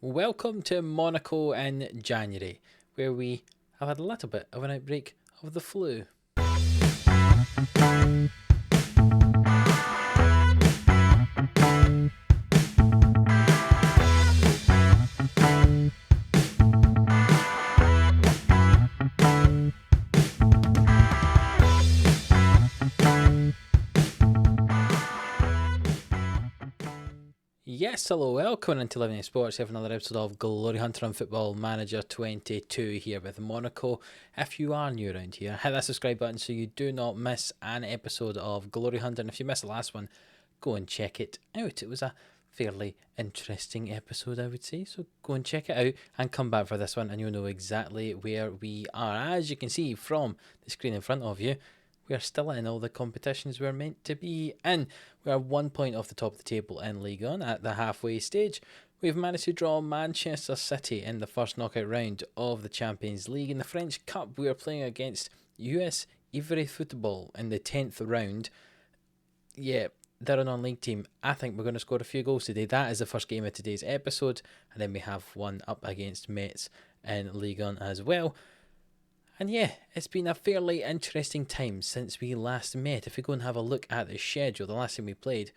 Welcome to Monaco in January, where we have had a little bit of an outbreak of the flu. Yes, hello, welcome into Living Sports. We have another episode of Glory Hunter on Football Manager 22 here with Monaco. If you are new around here, hit that subscribe button so you do not miss an episode of Glory Hunter. And if you missed the last one, go and check it out. It was a fairly interesting episode, I would say. So go and check it out and come back for this one and you'll know exactly where we are. As you can see from the screen in front of you, we are still in all the competitions we're meant to be in. We are 1 point off the top of the table in Ligue 1 at the halfway stage. We've managed to draw Manchester City in the first knockout round of the Champions League. In the French Cup, we are playing against US Ivry Football in the 10th round. Yeah, they're a non-league team. I think we're going to score a few goals today. That is the first game of today's episode. And then we have one up against Metz in Ligue 1 as well. And yeah, it's been a fairly interesting time since we last met. If we go and have a look at the schedule, the last time we played,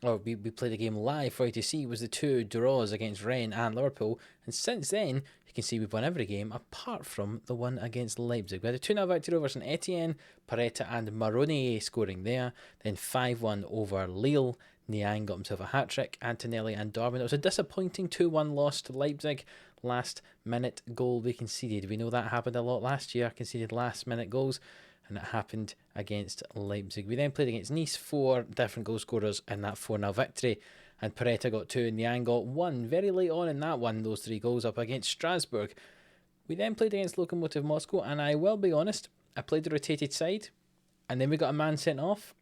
or we played a game live for you to see, was the two draws against Rennes and Liverpool. And since then, you can see we've won every game apart from the one against Leipzig. We had a 2-0 victory over St Etienne, Paretta and Maronier scoring there. Then 5-1 over Lille. Niang got himself a hat-trick. Antonelli and Darwin. It was a disappointing 2-1 loss to Leipzig. Last minute goal we conceded. We know that happened a lot last year, conceded last minute goals, and it happened against Leipzig. We then played against Nice, 4 different goal scorers in that 4-0 victory, and Paretta got 2 and Niang got 1 very late on in that one, those 3 goals up against Strasbourg. We then played against Lokomotiv Moscow, and I will be honest, I played the rotated side, and then we got a man sent off,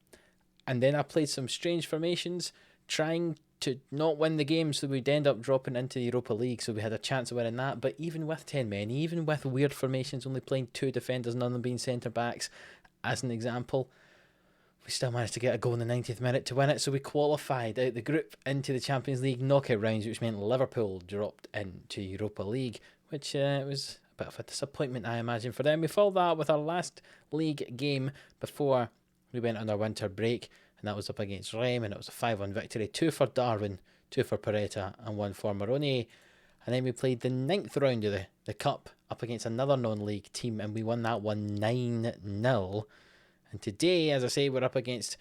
and then I played some strange formations, trying to not win the game, so we'd end up dropping into the Europa League, so we had a chance of winning that. But even with 10 men, even with weird formations, only playing 2 defenders, none of them being centre backs, as an example, we still managed to get a goal in the 90th minute to win it, so we qualified out the group into the Champions League knockout rounds, which meant Liverpool dropped into Europa League, which was a bit of a disappointment, I imagine, for them. We followed that up with our last league game before we went on our winter break, and that was up against Rennes, and it was a 5-1 victory. 2 for Darwin, 2 for Paretta, and 1 for Maroni. And then we played the 9th round of the Cup up against another non-league team, and we won that one 9-0. And today, as I say, we're up against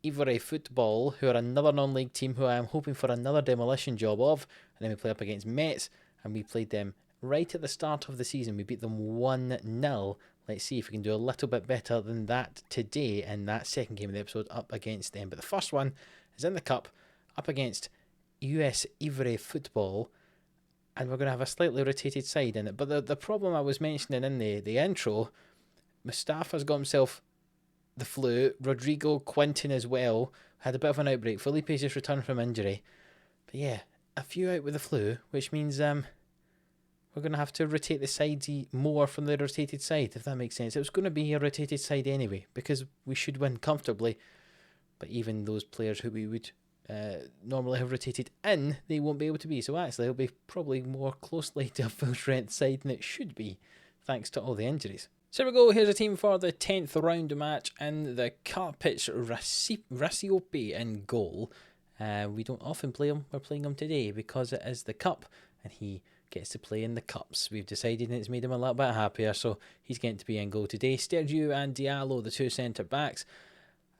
Ivry Football, who are another non-league team who I am hoping for another demolition job of. And then we play up against Metz, and we played them right at the start of the season. We beat them 1-0. Let's see if we can do a little bit better than that today in that second game of the episode up against them. But the first one is in the Cup up against US Ivry Football, and we're going to have a slightly rotated side in it. But the problem I was mentioning in the intro, Mustafa's got himself the flu. Rodrigo Quinton as well had a bit of an outbreak. Felipe's just returned from injury. But yeah, a few out with the flu, which means we're going to have to rotate the sides more from the rotated side, if that makes sense. It was going to be a rotated side anyway, because we should win comfortably. But even those players who we would normally have rotated in, they won't be able to be. So actually, it'll be probably more closely to a full-strength side than it should be, thanks to all the injuries. So here we go. Here's a team for the 10th round match in the Cup. It's Rassiope in goal. We don't often play him. We're playing him today because it is the Cup, and he gets to play in the Cups. We've decided, and it's made him a little bit happier, so he's getting to be in goal today. Stergiou and Diallo, the 2 centre-backs.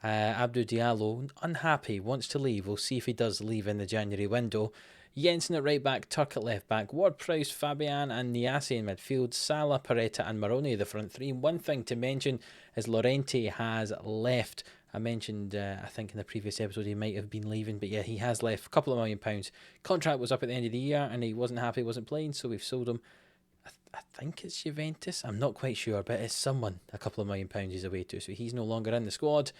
Abdou Diallo, unhappy, wants to leave. We'll see if he does leave in the January window. Jensen at right back, Turk at left back, Ward-Prowse, Fabian and Niasse in midfield, Salah, Paretta and Maroni the front 3. One thing to mention is Llorente has left. I mentioned, I think in the previous episode, he might have been leaving, but yeah, he has left. A couple of £1 million. Contract was up at the end of the year, and he wasn't happy, wasn't playing, so we've sold him. I think it's Juventus. I'm not quite sure, but it's someone a couple of £1 million he's away to, so he's no longer in the squad.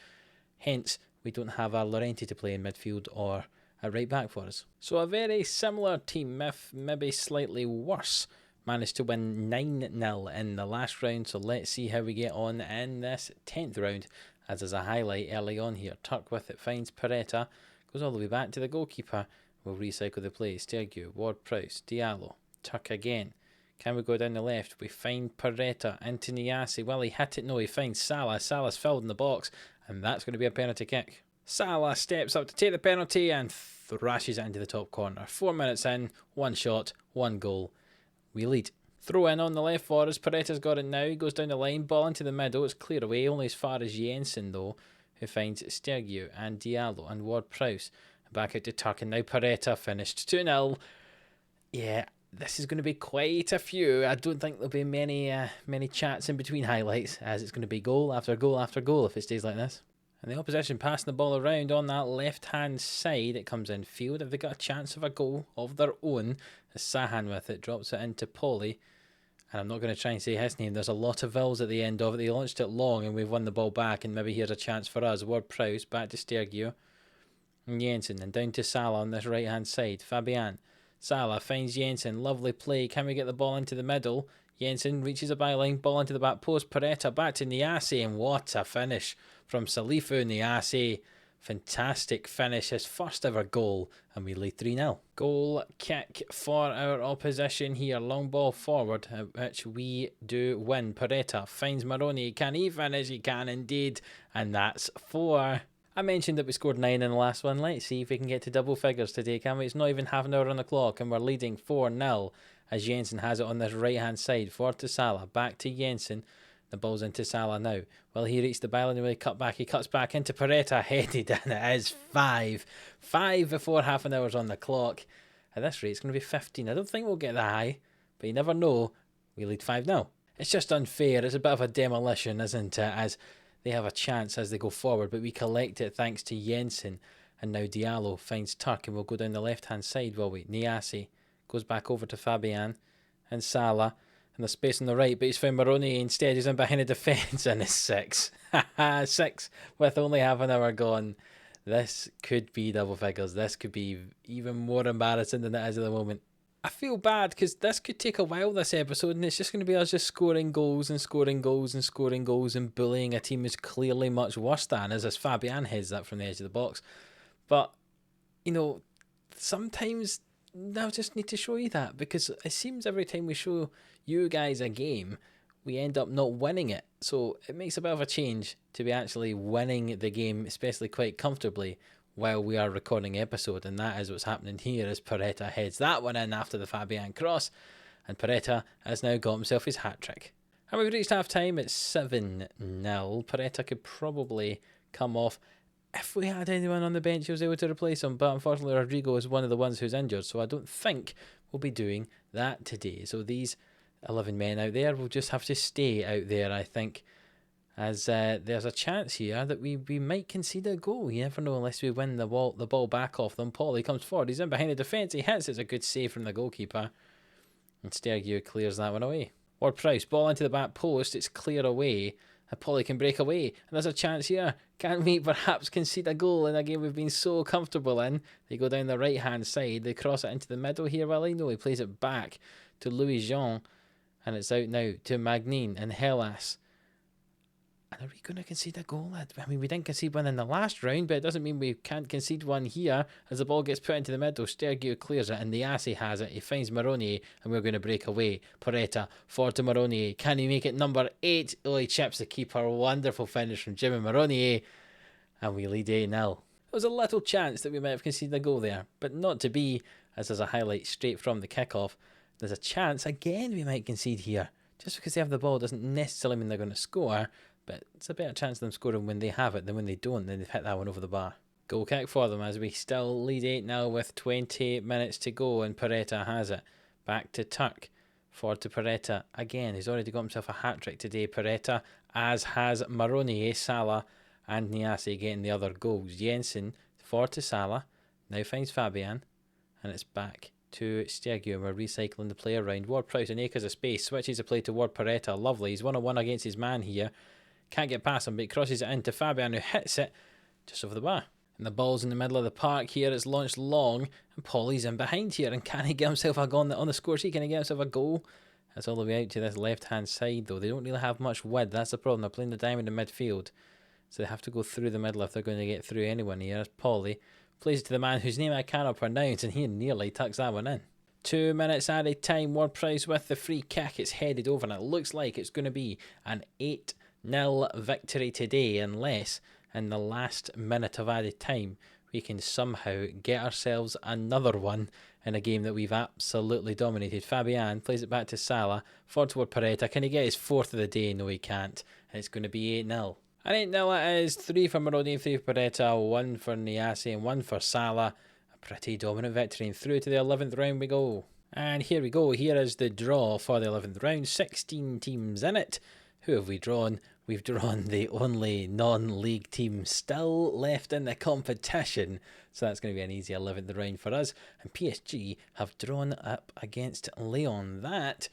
Hence, we don't have our Llorente to play in midfield or at right back for us. So a very similar team, if maybe slightly worse, managed to win 9-0 in the last round, so let's see how we get on in this 10th round. As is a highlight early on here, Turk with it finds Paretta, goes all the way back to the goalkeeper, We'll recycle the play. Stergiou, Ward-Prowse, Diallo, Tuck again. Can we go down the left? We find Paretta into Niasse. Well, he hit it. No, he finds Salah. Salah's filled in the box, and that's going to be a penalty kick. Salah steps up to take the penalty and thrashes it into the top corner. 4 minutes in, 1 shot, 1 goal. We lead. Throw in on the left for us. Paretta's got it now. He goes down the line. Ball into the middle. It's clear away. Only as far as Jensen, though, who finds Stergiou and Diallo and Ward-Prowse. Back out to Tuck, and now Paretta finished 2-0. Yeah, this is going to be quite a few. I don't think there'll be many chats in between highlights, as it's going to be goal after goal after goal if it stays like this. And the opposition passing the ball around on that left-hand side. It comes in field. Have they got a chance of a goal of their own? As Sahan with it drops it into Polly. And I'm not going to try and say his name. There's a lot of vowels at the end of it. They launched it long and we've won the ball back. And maybe here's a chance for us. Ward-Prowse back to Stergiou. And Jensen. And down to Salah on this right-hand side. Fabian. Salah finds Jensen. Lovely play. Can we get the ball into the middle? Jensen reaches a byline. Ball into the back post. Paretta back to Niasse. And what a finish from Salifu Niasse. Fantastic finish. His first ever goal. And we lead 3-0. Goal kick for our opposition here. Long ball forward, which we do win. Paretta finds Maroney. Can he finish? He can indeed. And that's 4. I mentioned that we scored 9 in the last one. Let's see if we can get to double figures today, can we? It's not even half an hour on the clock and we're leading 4-0 as Jensen has it on this right hand side. Forward to Salah, back to Jensen. The ball's into Salah now. Well, he reached the byline and he cut back. He cuts back into Paretta, headed, and it is 5. 5 before half an hour's on the clock. At this rate, it's going to be 15. I don't think we'll get that high, but you never know. We lead 5-0. It's just unfair. It's a bit of a demolition, isn't it? As they have a chance as they go forward, but we collect it thanks to Jensen. And now Diallo finds Tuck, and we'll go down the left-hand side, will we? Niasse goes back over to Fabian and Salah. And there's space on the right, but he's found Maroney instead. He's in behind the defence, and it's 6. 6 with only half an hour gone. This could be double figures. This could be even more embarrassing than it is at the moment. I feel bad because this could take a while, this episode, and it's just going to be us just scoring goals and scoring goals and scoring goals and bullying a team who's clearly much worse than us, as Fabian heads that from the edge of the box. But, you know, sometimes I just need to show you that, because it seems every time we show you guys a game, we end up not winning it. So it makes a bit of a change to be actually winning the game, especially quite comfortably, while we are recording the episode. And that is what's happening here as Paretta heads that one in after the Fabian cross. And Paretta has now got himself his hat-trick. And we've reached half-time. It's 7-0. Paretta could probably come off if we had anyone on the bench who was able to replace him, but unfortunately Rodrigo is one of the ones who's injured, so I don't think we'll be doing that today. So these 11 men out there will just have to stay out there, I think, as there's a chance here that we might concede a goal. You never know unless we win the ball back off them. Paulie comes forward, he's in behind the defence, he hits, it's a good save from the goalkeeper, and Stergiou clears that one away. Ward-Prowse, ball into the back post, it's clear away. Polly can break away, and there's a chance here. Can we perhaps concede a goal in a game we've been so comfortable in? They go down the right hand side, they cross it into the middle here. Well, no, he plays it back to Louis Jean, and it's out now to Magnin and Hellas. And are we going to concede a goal? I mean, we didn't concede one in the last round, but it doesn't mean we can't concede one here. As the ball gets put into the middle, Stergiou clears it, and Niasse has it. He finds Maroney, and we're going to break away. Paretta, forward to Maroney. Can he make it number 8? Oh, he chips the keeper. Wonderful finish from Jimmy Maroney. And we lead 8-0. There was a little chance that we might have conceded a goal there, but not to be, as there's a highlight straight from the kickoff. There's a chance, again, we might concede here. Just because they have the ball doesn't necessarily mean they're going to score, but it's a better chance of them scoring when they have it than when they don't. Then they've hit that one over the bar. Goal kick for them as we still lead 8-0 with 20 minutes to go, and Paretta has it. Back to Tuck. Forward to Paretta again. He's already got himself a hat-trick today, Paretta, as has Maroney, Salah and Niasse getting the other goals. Jensen forward to Salah. Now finds Fabian, and it's back to Stergiou. We're recycling the play around. Ward-Prowse in acres of space. Switches the play toward Paretta. Lovely. He's 1-on-1 against his man here. Can't get past him, but he crosses it into Fabian, who hits it just over the bar. And the ball's in the middle of the park here. It's launched long, and Paulie's in behind here. And can he get himself a goal on the score sheet? Can he get himself a goal? That's all the way out to this left-hand side, though. They don't really have much width. That's the problem. They're playing the diamond in midfield, so they have to go through the middle if they're going to get through anyone here. As Paulie Plays it to the man whose name I cannot pronounce, and he nearly tucks that one in. 2 minutes added time. Ward Prowse with the free kick. It's headed over, and it looks like it's going to be an 8-0 victory today, unless in the last minute of added time we can somehow get ourselves another one in a game that we've absolutely dominated. Fabian plays it back to Salah. Forward toward Paredes. Can he get his fourth of the day? No, he can't. And it's going to be 8-0. And 8-0 it is. 3 for Maroni, 3 for Paredes, 1 for Niasse, and 1 for Salah. A pretty dominant victory. And through to the 11th round we go. And here we go. Here is the draw for the 11th round. 16 teams in it. Who have we drawn? We've drawn the only non-league team still left in the competition. So that's going to be an easy 11th round for us. And PSG have drawn up against Lyon. That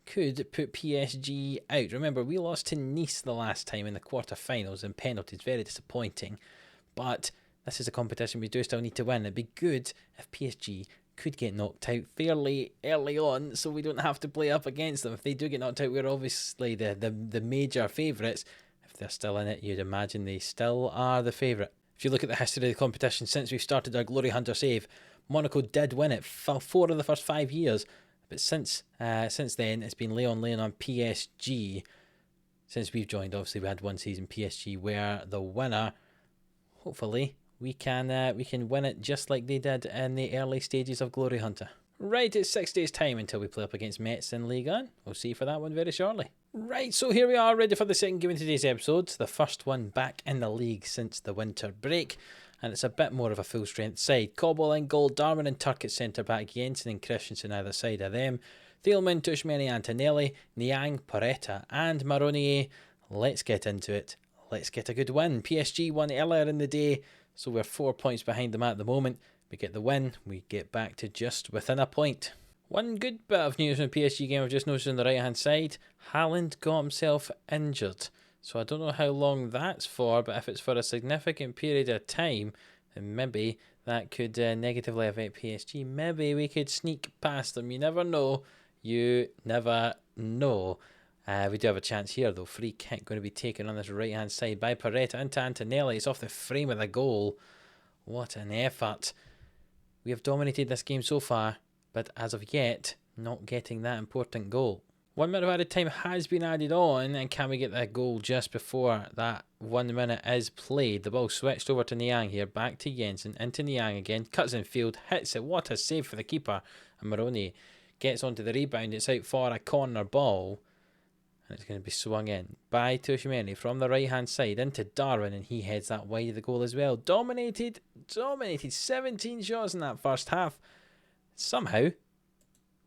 could put PSG out. Remember, we lost to Nice the last time in the quarterfinals in penalties. Very disappointing. But this is a competition we do still need to win. It'd be good if PSG could get knocked out fairly early on, so we don't have to play up against them. If they do get knocked out, we're obviously the major favourites. If they're still in it, you'd imagine they still are the favourite. If you look at the history of the competition since we've started our Glory Hunter save, Monaco did win it 4 of the first 5 years, but since then it's been Lyon and PSG. Since we've joined, obviously we had one season PSG where the winner, hopefully, we can win it just like they did in the early stages of Glory Hunter. Right, it's 6 days time until we play up against Metz in Ligue 1. We'll see for that one very shortly. Right, so here we are, ready for the second game in today's episode. The first one back in the league since the winter break. And it's a bit more of a full strength side. Cobble in goal, Darwin and Turk at centre back, Jensen and Christensen either side of them. Thielmann, Tushmeni, Antonelli, Niang, Poretta and Maronier. Let's get into it. Let's get a good win. PSG won earlier in the day, so we're 4 points behind them at the moment. We get the win, we get back to just within a point. One good bit of news from the PSG game I've just noticed on the right hand side. Haaland got himself injured. So I don't know how long that's for, but if it's for a significant period of time, then maybe that could negatively affect PSG. Maybe we could sneak past them. You never know. You never know. We do have a chance here though. Free kick going to be taken on this right hand side by Poretta into Antonelli. It's off the frame of the goal. What an effort. We have dominated this game so far, but as of yet, not getting that important goal. 1 minute of added time has been added on, and can we get that goal just before that 1 minute is played? The ball switched over to Niang here, back to Jensen, into Niang again, cuts in field, hits it. What a save for the keeper. And Maroni gets onto the rebound. It's out for a corner ball. And it's going to be swung in by Tushmeni from the right hand side into Darwin, and he heads that wide of the goal as well. Dominated 17 shots in that first half. Somehow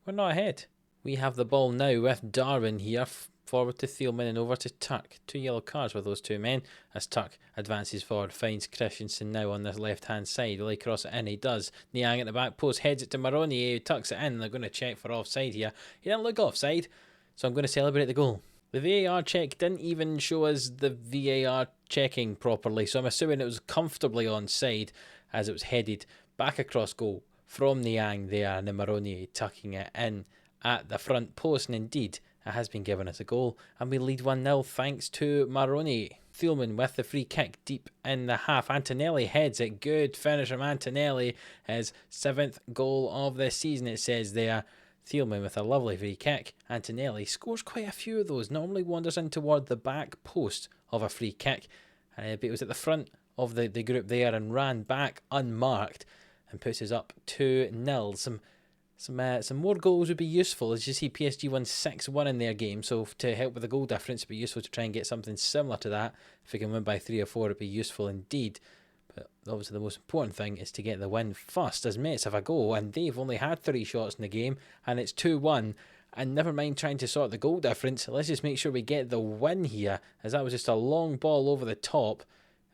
we're not ahead. We have the ball now with Darwin here, forward to Thielmann and over to Turk. 2 yellow cards for those 2 men as Turk advances forward, finds Christensen now on this left hand side. Will he cross it in? He does. Niang at the back post, heads it to Maroni, who tucks it in. They're going to check for offside here. He didn't look offside, so I'm going to celebrate the goal. The VAR check didn't even show us the VAR checking properly, so I'm assuming it was comfortably onside as it was headed back across goal from Niang there, and Maroni tucking it in at the front post, and indeed it has been given us a goal, and we lead 1-0 thanks to Maroni. Thielmann with the free kick deep in the half. Antonelli heads it. Good finish from Antonelli. His 7th goal of the season, it says there. Thielmann with a lovely free kick. Antonelli scores quite a few of those. Normally wanders in toward the back post of a free kick. But it was at the front of the group there and ran back unmarked and puts us up 2-0. Some more goals would be useful. As you see, PSG won 6-1 in their game, so to help with the goal difference, it'd be useful to try and get something similar to that. If we can win by 3 or 4, it'd be useful indeed. But obviously the most important thing is to get the win first, as Metz have a goal, and they've only had 3 shots in the game, and it's 2-1. And never mind trying to sort the goal difference, let's just make sure we get the win here, as that was just a long ball over the top.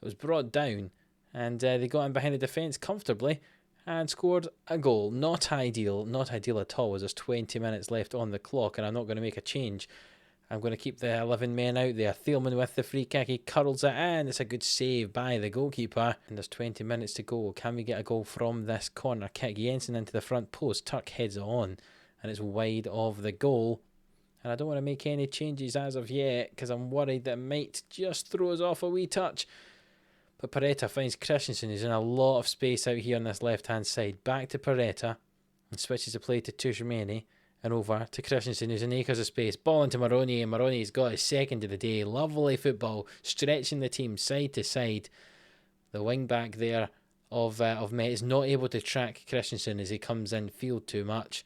It was brought down, and they got in behind the defence comfortably and scored a goal. Not ideal at all, as there's 20 minutes left on the clock, and I'm not going to make a change. I'm going to keep the 11 men out there. Thielmann with the free kick, he curls it in. It's a good save by the goalkeeper, and there's 20 minutes to go. Can we get a goal from this corner kick? Jensen into the front post, Turk heads it on, and it's wide of the goal. And I don't want to make any changes as of yet, because I'm worried that it might just throw us off a wee touch. But Paredes finds Christensen, who's in a lot of space out here on this left-hand side. Back to Paredes and switches the play to Tuchemeni and over to Christensen, who's in acres of space. Ball into Maroni, and Maroni's got his second of the day. Lovely football, stretching the team side to side. The wing back there of Met is not able to track Christensen as he comes in field too much.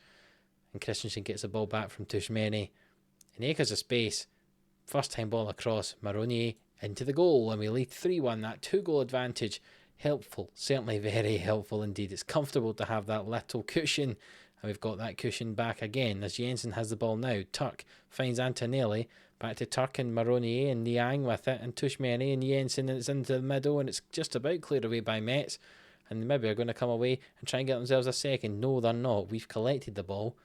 And Christensen gets the ball back from Tuchemeni. In acres of space, first time ball across, Maroni into the goal, and we lead 3-1. That 2-goal advantage, helpful, certainly very helpful indeed. It's comfortable to have that little cushion, and we've got that cushion back again as Jensen has the ball now. Turk finds Antonelli, back to Turk and Maroni and Niang with it, and Tuchemeni and Jensen, and it's into the middle, and it's just about cleared away by Metz, and maybe they're going to come away and try and get themselves a second. No, they're not. We've collected the ball,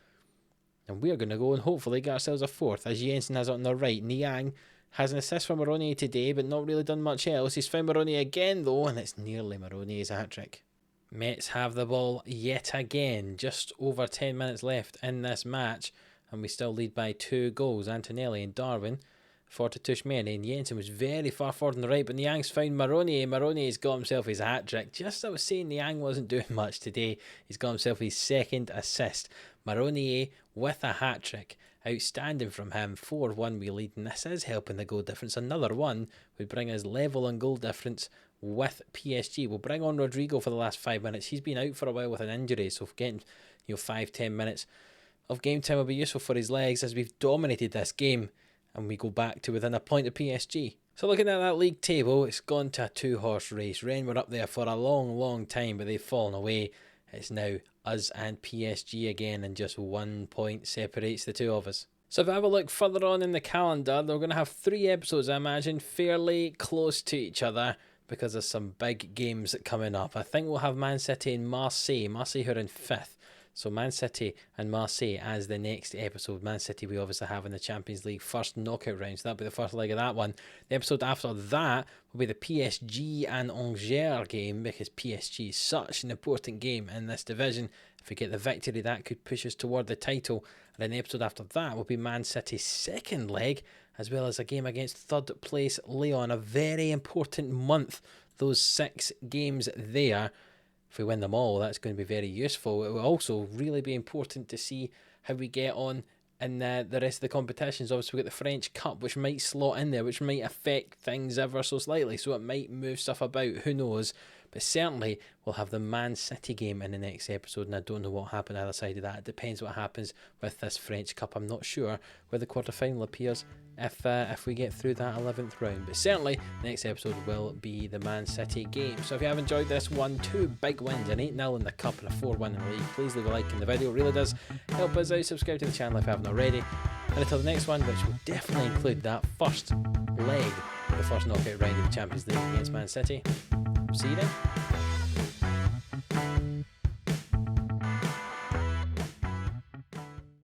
and we're going to go and hopefully get ourselves a fourth, as Jensen has it on the right. Niang has an assist from Maroni today, but not really done much else. He's found Maroni again, though, and it's nearly Maroni's hat-trick. Metz have the ball yet again. Just over 10 minutes left in this match, and we still lead by 2 goals. Antonelli and Darwin for to Tuchemeni, and Jensen was very far forward on the right, but Niang's found Maroni. Maroni's got himself his hat-trick. Just as I was saying, Niang wasn't doing much today. He's got himself his second assist. Maroni with a hat-trick. Outstanding from him. 4-1 we lead, and this is helping the goal difference. Another one would bring us level on goal difference with PSG. We'll bring on Rodrigo for the last 5 minutes. He's been out for a while with an injury, so getting 5-10 minutes of game time will be useful for his legs as we've dominated this game and we go back to within a point of PSG. So looking at that league table, it's gone to a 2-horse race. Rennes were up there for a long time, but they've fallen away. It's now us and PSG again, and just 1 point separates the two of us. So if I have a look further on in the calendar, they're going to have 3 episodes, I imagine, fairly close to each other because there's some big games coming up. I think we'll have Man City and Marseille. Marseille who are in 5th. So Man City and Marseille as the next episode. Man City we obviously have in the Champions League first knockout round, so that'll be the first leg of that one. The episode after that will be the PSG and Angers game, because PSG is such an important game in this division. If we get the victory, that could push us toward the title. And then the episode after that will be Man City's second leg, as well as a game against third place Lyon. A very important month, those 6 games there. If we win them all, that's going to be very useful. It will also really be important to see how we get on in the rest of the competitions. Obviously, we've got the French Cup, which might slot in there, which might affect things ever so slightly. So it might move stuff about. Who knows? But certainly, we'll have the Man City game in the next episode, and I don't know what happened either side of that. It depends what happens with this French Cup. I'm not sure where the quarterfinal appears if we get through that 11th round. But certainly, the next episode will be the Man City game. So if you have enjoyed this one, 2 big wins, an 8-0 in the Cup and a 4-1 in the league, please leave a like in the video. It really does help us out. Subscribe to the channel if you haven't already. And until the next one, which will definitely include that first leg of the first knockout round of the Champions League against Man City, see you then.